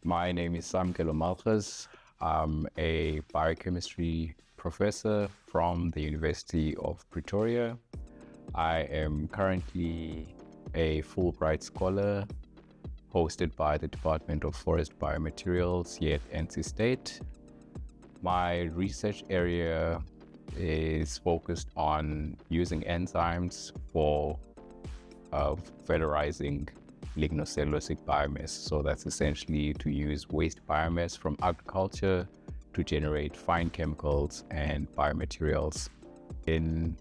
My name is Samkelo Malgas. I'm a biochemistry professor from the University of Pretoria. I am currently a Fulbright Scholar hosted by the Department of Forest Biomaterials here at NC State. My research area is focused on using enzymes for valorizing lignocellulosic biomass. So that's essentially to use waste biomass from agriculture to generate fine chemicals and biomaterials. In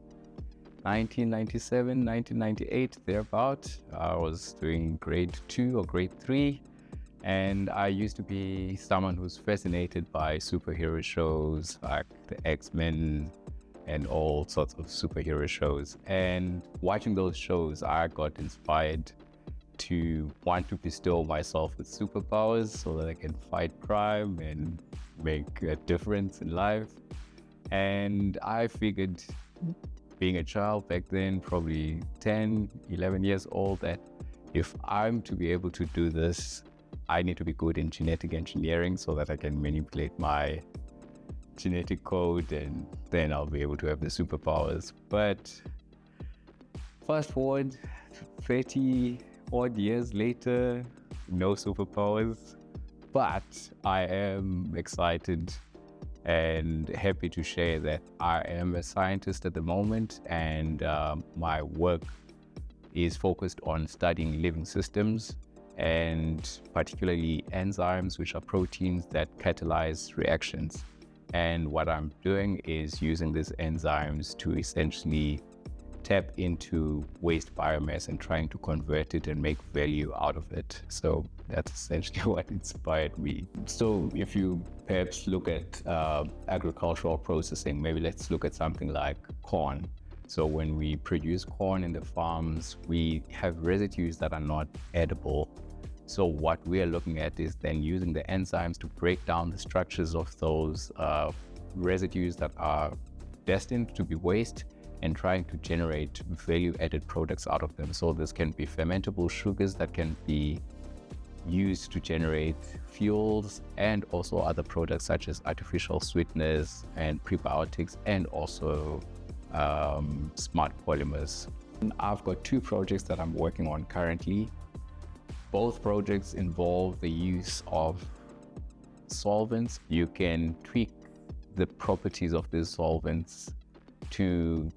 1997, 1998, thereabout, I was doing grade 2 or grade 3, and I used to be someone who's fascinated by superhero shows like the X-Men and all sorts of superhero shows. And watching those shows, I got inspired to want to bestow myself with superpowers so that I can fight crime and make a difference in life. And I figured, being a child back then, probably 10, 11 years old, that if I'm to be able to do this, I need to be good in genetic engineering so that I can manipulate my genetic code, and then I'll be able to have the superpowers. But fast forward 30 odd years later, no superpowers, but I am excited and happy to share that I am a scientist at the moment, and my work is focused on studying living systems, and particularly enzymes, which are proteins that catalyze reactions. And what I'm doing is using these enzymes to essentially tap into waste biomass and trying to convert it and make value out of it. So that's essentially what inspired me. So if you perhaps look at agricultural processing, maybe let's look at something like corn. So when we produce corn in the farms, we have residues that are not edible. So what we are looking at is then using the enzymes to break down the structures of those residues that are destined to be waste, and trying to generate value-added products out of them. So this can be fermentable sugars that can be used to generate fuels, and also other products such as artificial sweeteners and prebiotics, and also smart polymers. I've got 2 projects that I'm working on currently. Both projects involve the use of solvents. You can tweak the properties of these solvents to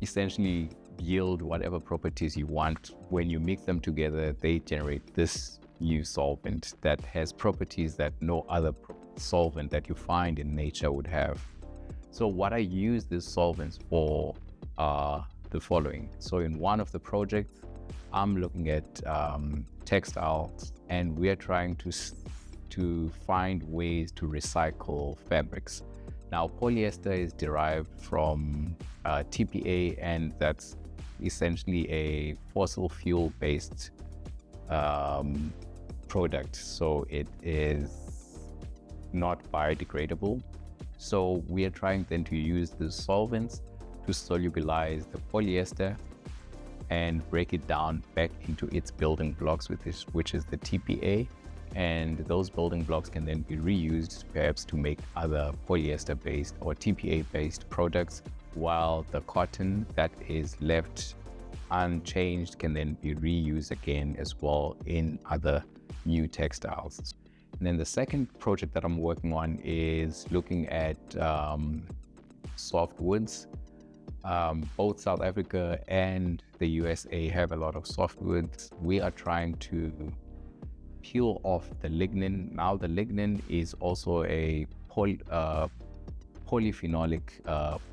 essentially yield whatever properties you want. When you mix them together, they generate this new solvent that has properties that no other solvent that you find in nature would have. So what I use these solvents for are the following. So in one of the projects, I'm looking at textiles, and we are trying to find ways to recycle fabrics. Now, polyester is derived from TPA, and that's essentially a fossil fuel-based product. So it is not biodegradable. So we are trying then to use the solvents to solubilize the polyester and break it down back into its building blocks, which is the TPA. And those building blocks can then be reused perhaps to make other polyester-based or TPA-based products, while the cotton that is left unchanged can then be reused again as well in other new textiles. And then the second project that I'm working on is looking at softwoods. Both South Africa and the USA have a lot of softwoods. We are trying to peel off the lignin. Now the lignin is also a polyphenolic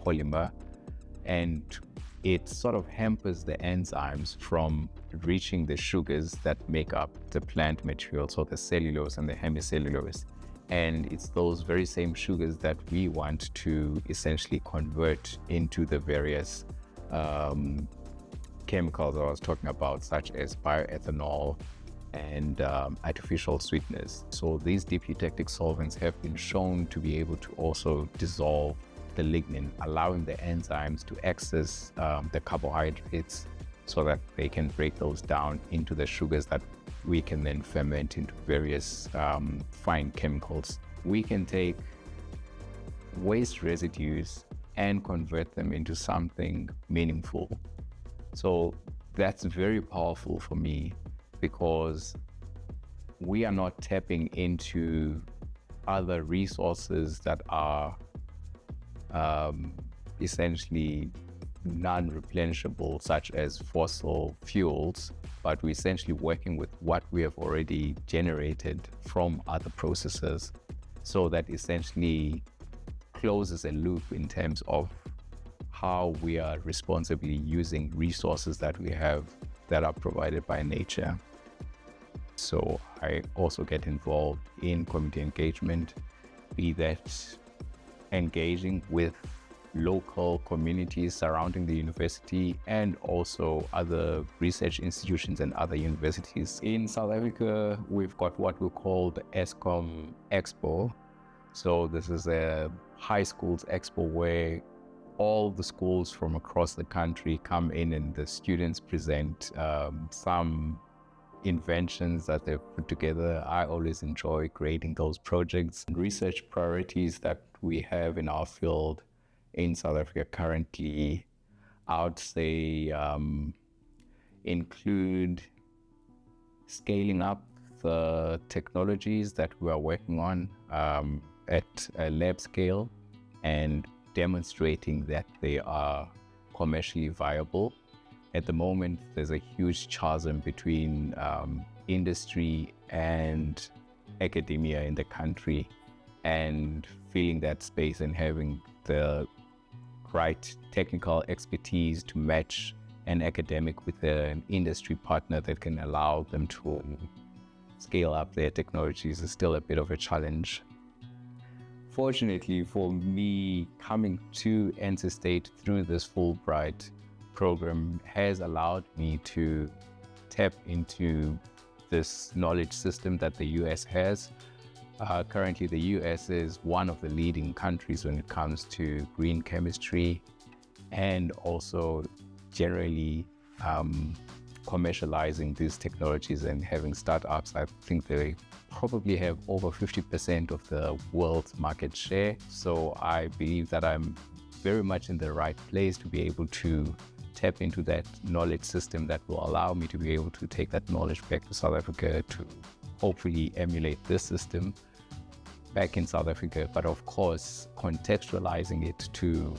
polymer, and it sort of hampers the enzymes from reaching the sugars that make up the plant material, so the cellulose and the hemicellulose. And it's those very same sugars that we want to essentially convert into the various chemicals I was talking about, such as bioethanol and artificial sweeteners. So these deep eutectic solvents have been shown to be able to also dissolve the lignin, allowing the enzymes to access the carbohydrates so that they can break those down into the sugars that we can then ferment into various fine chemicals. We can take waste residues and convert them into something meaningful. So that's very powerful for me, because we are not tapping into other resources that are essentially non-replenishable, such as fossil fuels, but we're essentially working with what we have already generated from other processes. So that essentially closes a loop in terms of how we are responsibly using resources that we have that are provided by nature. So I also get involved in community engagement, be that engaging with local communities surrounding the university and also other research institutions and other universities. In South Africa, we've got what we call the ESCOM Expo. So this is a high schools expo where all the schools from across the country come in and the students present some inventions that they've put together. I always enjoy creating those projects. Research priorities that we have in our field in South Africa currently, I would say, include scaling up the technologies that we are working on at a lab scale and demonstrating that they are commercially viable. At the moment, there's a huge chasm between industry and academia in the country, and filling that space and having the right technical expertise to match an academic with an industry partner that can allow them to scale up their technologies is still a bit of a challenge. Fortunately for me, coming to NC State through this Fulbright program has allowed me to tap into this knowledge system that the US has. Currently, the US is one of the leading countries when it comes to green chemistry and also generally commercializing these technologies and having startups. I think they probably have over 50% of the world's market share. So I believe that I'm very much in the right place to be able to tap into that knowledge system that will allow me to be able to take that knowledge back to South Africa to hopefully emulate this system back in South Africa, but of course contextualizing it to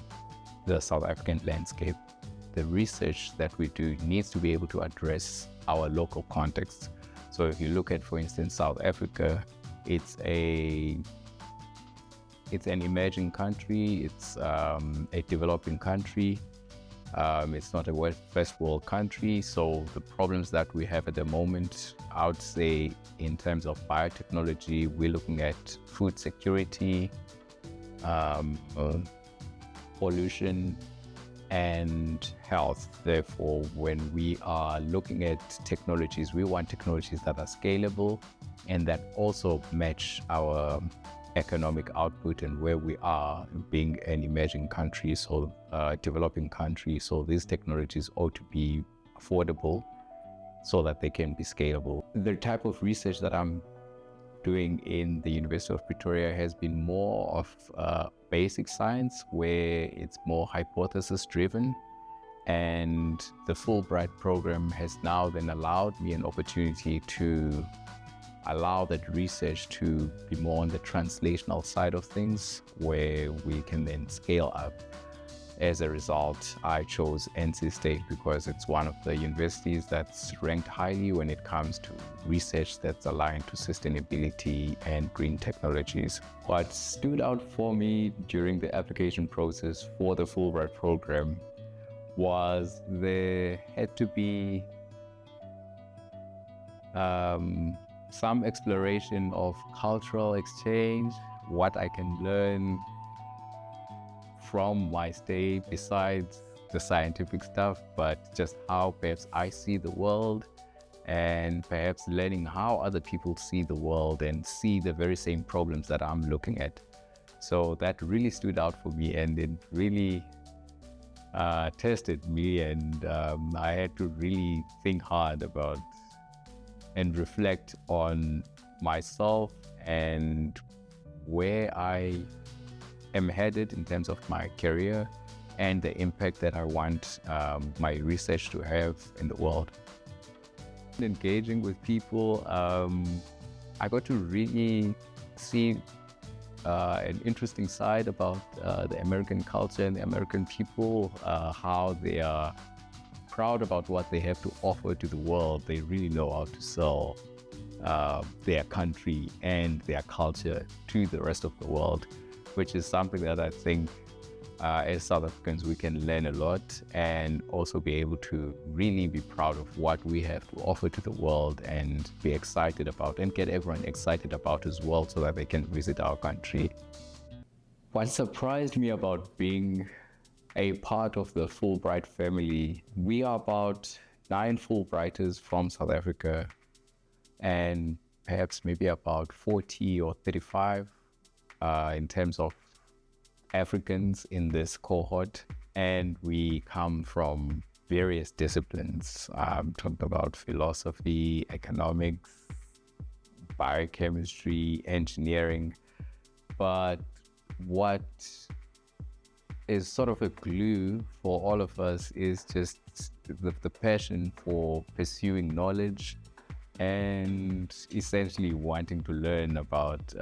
the South African landscape. The research that we do needs to be able to address our local context. So if you look at, for instance, South Africa, it's an emerging country, it's a developing country. It's not a first world country, so the problems that we have at the moment, I would say in terms of biotechnology, we're looking at food security, pollution, and health. Therefore, when we are looking at technologies, we want technologies that are scalable and that also match our economic output and where we are being an emerging country, so developing country. So these technologies ought to be affordable so that they can be scalable. The type of research that I'm doing in the University of Pretoria has been more of basic science, where it's more hypothesis driven, and the Fulbright program has now then allowed me an opportunity to allow that research to be more on the translational side of things, where we can then scale up. As a result, I chose NC State because it's one of the universities that's ranked highly when it comes to research that's aligned to sustainability and green technologies. What stood out for me during the application process for the Fulbright program was there had to be some exploration of cultural exchange, what I can learn from my stay besides the scientific stuff, but just how perhaps I see the world, and perhaps learning how other people see the world and see the very same problems that I'm looking at. So that really stood out for me, and it really tested me, and I had to really think hard about and reflect on myself and where I am headed in terms of my career and the impact that I want my research to have in the world. Engaging with people, I got to really see an interesting side about the American culture and the American people, how they are proud about what they have to offer to the world. They really know how to sell their country and their culture to the rest of the world, which is something that I think as South Africans we can learn a lot, and also be able to really be proud of what we have to offer to the world and be excited about and get everyone excited about as well, so that they can visit our country. What surprised me about being a part of the Fulbright family, we are about 9 Fulbrighters from South Africa, and perhaps maybe about 40 or 35 in terms of Africans in this cohort, and we come from various disciplines. I'm talking about philosophy, economics, biochemistry, engineering. But what is sort of a glue for all of us is just the passion for pursuing knowledge and essentially wanting to learn about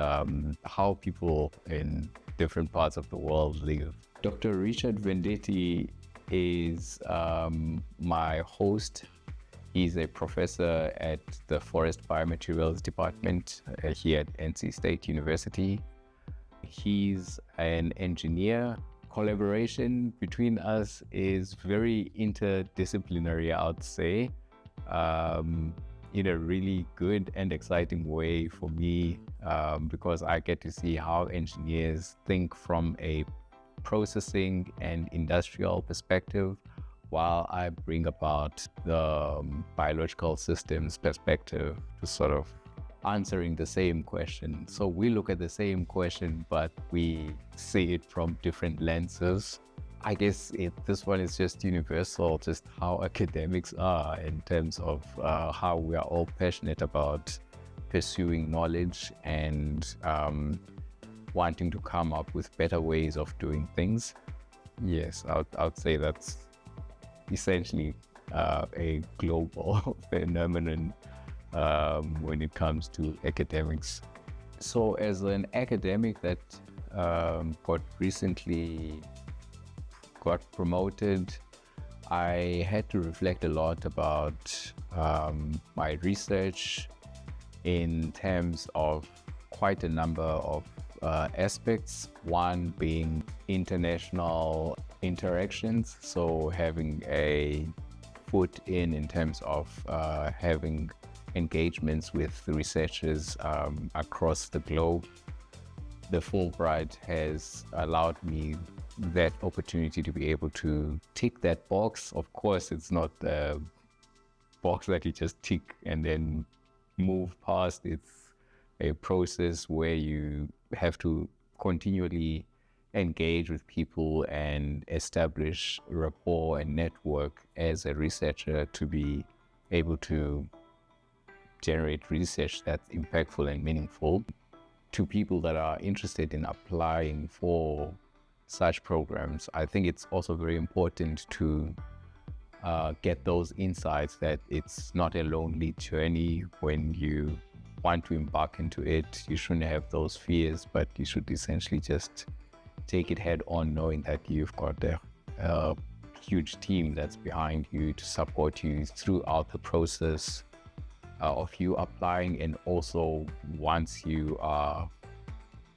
how people in different parts of the world live. Dr. Richard Vendetti is my host. He's a professor at the Forest Biomaterials Department here at NC State University. He's an engineer. Collaboration between us is very interdisciplinary, I would say, in a really good and exciting way for me, because I get to see how engineers think from a processing and industrial perspective, while I bring about the biological systems perspective to sort of answering the same question. So we look at the same question, but we see it from different lenses. I guess this one is just universal, just how academics are in terms of how we are all passionate about pursuing knowledge and wanting to come up with better ways of doing things. Yes, I would say that's essentially a global phenomenon when it comes to academics. So as an academic that got promoted, I had to reflect a lot about my research in terms of quite a number of aspects. One being international interactions, so having a foot in terms of having engagements with researchers across the globe. The Fulbright has allowed me that opportunity to be able to tick that box. Of course, it's not a box that you just tick and then move past. It's a process where you have to continually engage with people and establish rapport and network as a researcher to be able to generate research that's impactful and meaningful to people that are interested in applying for such programs. I think it's also very important to get those insights that it's not a lonely journey. When you want to embark into it, you shouldn't have those fears, but you should essentially just take it head on, knowing that you've got a huge team that's behind you to support you throughout the process of you applying, and also once you are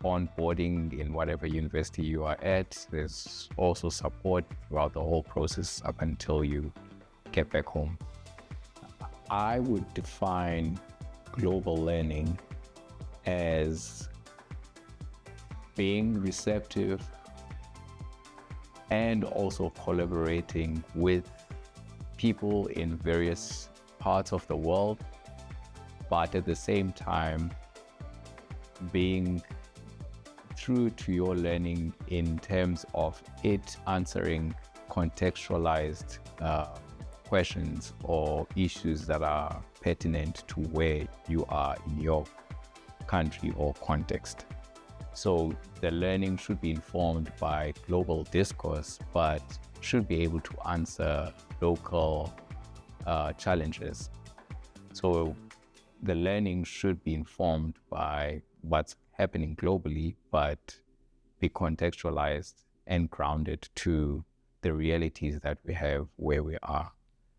onboarding in whatever university you are at, there's also support throughout the whole process up until you get back home. I would define global learning as being receptive and also collaborating with people in various parts of the world, but at the same time being true to your learning in terms of it answering contextualized questions or issues that are pertinent to where you are in your country or context. So the learning should be informed by global discourse, but should be able to answer local challenges. So the learning should be informed by what's happening globally, but be contextualized and grounded to the realities that we have where we are.